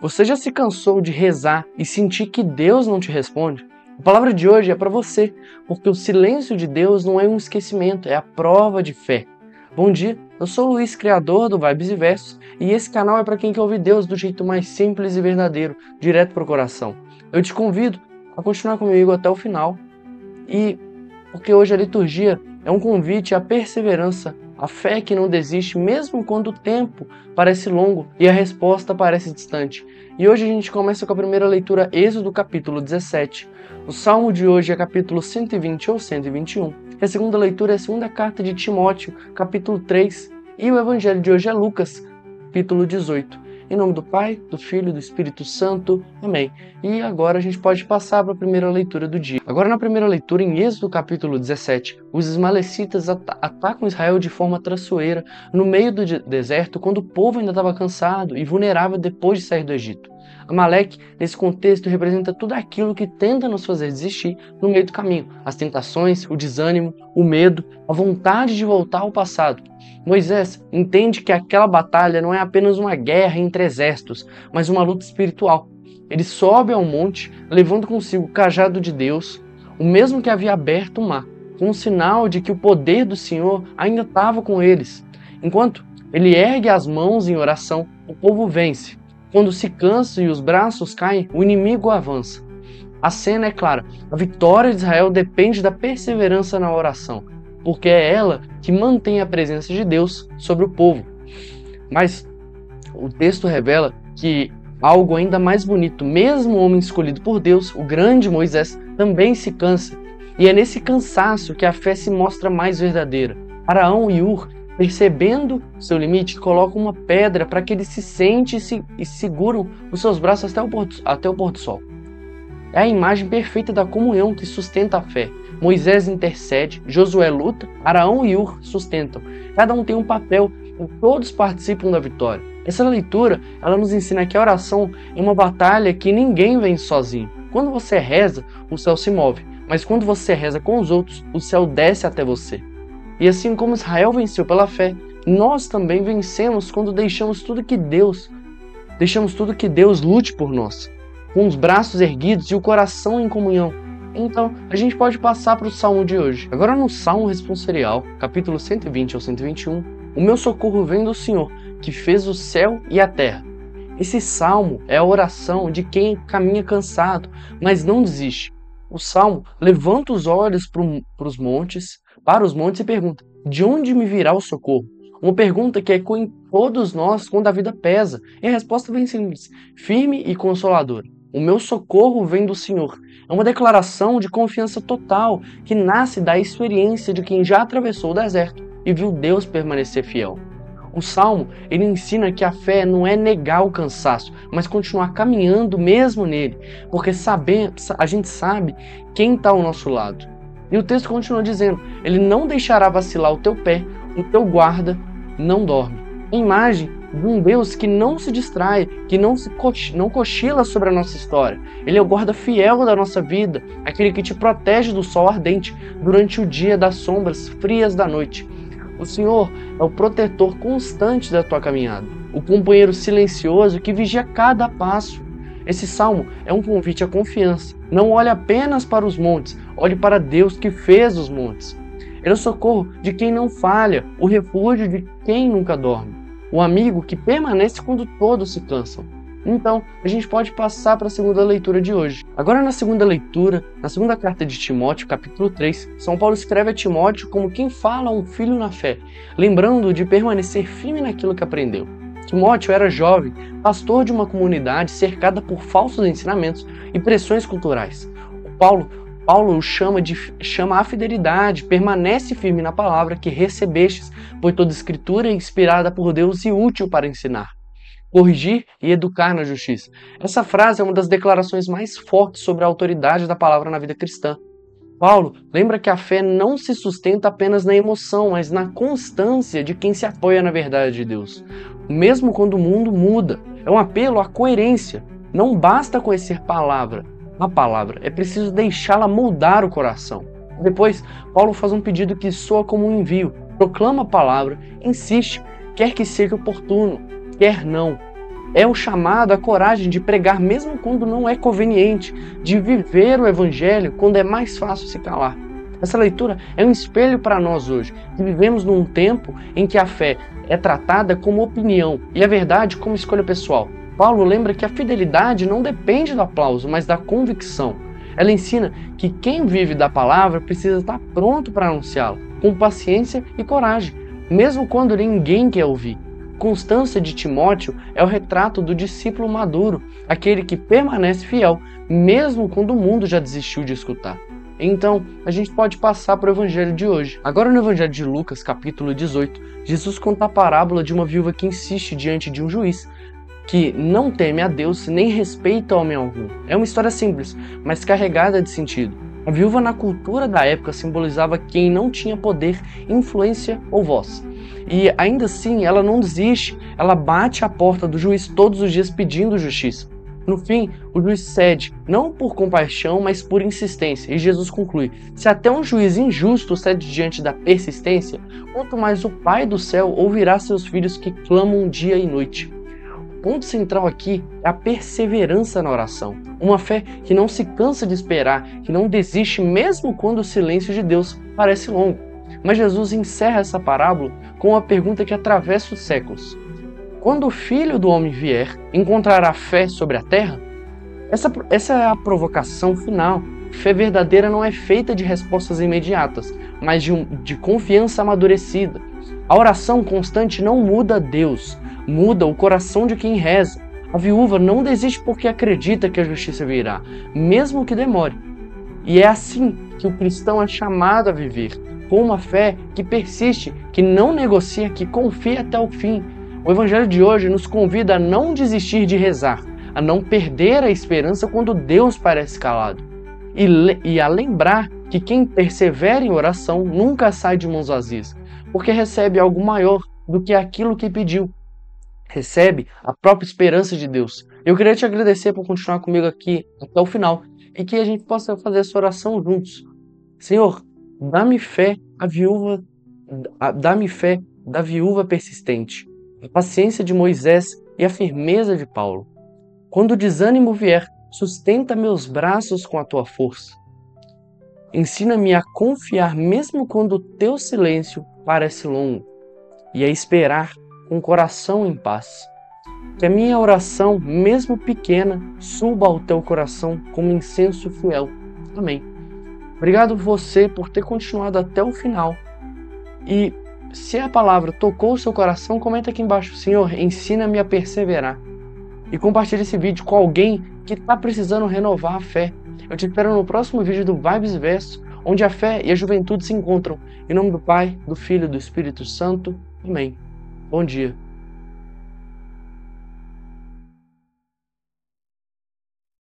Você já se cansou de rezar e sentir que Deus não te responde? A palavra de hoje é para você, porque o silêncio de Deus não é um esquecimento, é a prova de fé. Bom dia, eu sou o Luiz, criador do Vibes e Versos, e esse canal é para quem quer ouvir Deus do jeito mais simples e verdadeiro, direto para o coração. Eu te convido a continuar comigo até o final, porque hoje a liturgia é um convite à perseverança, à fé que não desiste mesmo quando o tempo parece longo e a resposta parece distante. E hoje a gente começa com a primeira leitura, Êxodo capítulo 17. O salmo de hoje é capítulo 120 ou 121. E a segunda leitura é a segunda carta de Timóteo, capítulo 3. E o evangelho de hoje é Lucas, capítulo 18. Em nome do Pai, do Filho e do Espírito Santo. Amém. E agora a gente pode passar para a primeira leitura do dia. Agora na primeira leitura, em Êxodo capítulo 17, os ismaelicitas atacam Israel de forma traiçoeira no meio do deserto, quando o povo ainda estava cansado e vulnerável depois de sair do Egito. Amaleque, nesse contexto, representa tudo aquilo que tenta nos fazer desistir no meio do caminho. As tentações, o desânimo, o medo, a vontade de voltar ao passado. Moisés entende que aquela batalha não é apenas uma guerra entre exércitos, mas uma luta espiritual. Ele sobe ao monte, levando consigo o cajado de Deus, o mesmo que havia aberto o mar, como um sinal de que o poder do Senhor ainda estava com eles. Enquanto ele ergue as mãos em oração, o povo vence. Quando se cansa e os braços caem, o inimigo avança. A cena é clara. A vitória de Israel depende da perseverança na oração, porque é ela que mantém a presença de Deus sobre o povo. Mas o texto revela que algo ainda mais bonito, mesmo o homem escolhido por Deus, o grande Moisés, também se cansa. E é nesse cansaço que a fé se mostra mais verdadeira. Arão e Ur, percebendo seu limite, colocam uma pedra para que ele se sente e seguram os seus braços até o pôr do sol. É a imagem perfeita da comunhão que sustenta a fé. Moisés intercede, Josué luta, Arão e Ur sustentam. Cada um tem um papel e todos participam da vitória. Essa leitura, ela nos ensina que a oração é uma batalha que ninguém vence sozinho. Quando você reza, o céu se move, mas quando você reza com os outros, o céu desce até você. E assim como Israel venceu pela fé, nós também vencemos quando deixamos tudo que Deus lute por nós, com os braços erguidos e o coração em comunhão. Então, a gente pode passar para o salmo de hoje. Agora no salmo responsorial, capítulo 120 ao 121, o meu socorro vem do Senhor, que fez o céu e a terra. Esse salmo é a oração de quem caminha cansado, mas não desiste. O salmo levanta os olhos para os montes e pergunta: de onde me virá o socorro? Uma pergunta que ecoa em todos nós quando a vida pesa. E a resposta vem simples, firme e consoladora. O meu socorro vem do Senhor. É uma declaração de confiança total que nasce da experiência de quem já atravessou o deserto e viu Deus permanecer fiel. O Salmo, ele ensina que a fé não é negar o cansaço, mas continuar caminhando mesmo nele, porque a gente sabe quem está ao nosso lado. E o texto continua dizendo: ele não deixará vacilar o teu pé, o teu guarda não dorme. A imagem de um Deus que não se distrai, que não cochila sobre a nossa história. Ele é o guarda fiel da nossa vida, aquele que te protege do sol ardente durante o dia, das sombras frias da noite. O Senhor é o protetor constante da tua caminhada, o companheiro silencioso que vigia cada passo. Esse salmo é um convite à confiança. Não olhe apenas para os montes, olhe para Deus que fez os montes. Ele é o socorro de quem não falha, o refúgio de quem nunca dorme, o amigo que permanece quando todos se cansam. Então, a gente pode passar para a segunda leitura de hoje. Agora na segunda leitura, na segunda carta de Timóteo, capítulo 3, São Paulo escreve a Timóteo como quem fala a um filho na fé, lembrando de permanecer firme naquilo que aprendeu. Timóteo era jovem, pastor de uma comunidade cercada por falsos ensinamentos e pressões culturais. Paulo o chama a fidelidade, permanece firme na palavra que recebestes, pois toda escritura é inspirada por Deus e útil para ensinar, corrigir e educar na justiça. Essa frase é uma das declarações mais fortes sobre a autoridade da palavra na vida cristã. Paulo lembra que a fé não se sustenta apenas na emoção, mas na constância de quem se apoia na verdade de Deus. Mesmo quando o mundo muda, é um apelo à coerência. Não basta conhecer a palavra, é preciso deixá-la moldar o coração. Depois, Paulo faz um pedido que soa como um envio. Proclama a palavra, insiste, quer que seja oportuno, quer não. é o chamado à coragem de pregar mesmo quando não é conveniente, de viver o evangelho quando é mais fácil se calar. Essa leitura é um espelho para nós hoje, que vivemos num tempo em que a fé é tratada como opinião e a verdade como escolha pessoal. Paulo lembra que a fidelidade não depende do aplauso, mas da convicção. Ela ensina que quem vive da palavra precisa estar pronto para anunciá-la, com paciência e coragem, mesmo quando ninguém quer ouvir. Constância de Timóteo é o retrato do discípulo maduro, aquele que permanece fiel, mesmo quando o mundo já desistiu de escutar. Então, a gente pode passar para o evangelho de hoje. Agora no evangelho de Lucas, capítulo 18, Jesus conta a parábola de uma viúva que insiste diante de um juiz, que não teme a Deus nem respeita homem algum. É uma história simples, mas carregada de sentido. A viúva na cultura da época simbolizava quem não tinha poder, influência ou voz. E ainda assim ela não desiste, ela bate à porta do juiz todos os dias pedindo justiça. No fim, o juiz cede, não por compaixão, mas por insistência. E Jesus conclui: se até um juiz injusto cede diante da persistência, quanto mais o Pai do céu ouvirá seus filhos que clamam dia e noite. O ponto central aqui é a perseverança na oração. Uma fé que não se cansa de esperar, que não desiste mesmo quando o silêncio de Deus parece longo. Mas Jesus encerra essa parábola com uma pergunta que atravessa os séculos. Quando o Filho do Homem vier, encontrará fé sobre a terra? Essa é a provocação final. Fé verdadeira não é feita de respostas imediatas, mas de confiança amadurecida. A oração constante não muda Deus, muda o coração de quem reza. A viúva não desiste porque acredita que a justiça virá, mesmo que demore. E é assim que o cristão é chamado a viver, com uma fé que persiste, que não negocia, que confia até o fim. O evangelho de hoje nos convida a não desistir de rezar, a não perder a esperança quando Deus parece calado, e a lembrar que quem persevera em oração nunca sai de mãos vazias, porque recebe algo maior do que aquilo que pediu. Recebe a própria esperança de Deus. Eu queria te agradecer por continuar comigo aqui até o final e que a gente possa fazer essa oração juntos. Senhor, dá-me fé da viúva persistente, a paciência de Moisés e a firmeza de Paulo. Quando o desânimo vier, sustenta meus braços com a tua força. Ensina-me a confiar mesmo quando o teu silêncio parece longo e a esperar com o coração em paz. Que a minha oração, mesmo pequena, suba ao teu coração como incenso fiel. Amém. Obrigado você por ter continuado até o final. E se a palavra tocou o seu coração, comenta aqui embaixo: Senhor, ensina-me a perseverar. E compartilhe esse vídeo com alguém que está precisando renovar a fé. Eu te espero no próximo vídeo do Vibes Verso, onde a fé e a juventude se encontram. Em nome do Pai, do Filho e do Espírito Santo. Amém. Bom dia.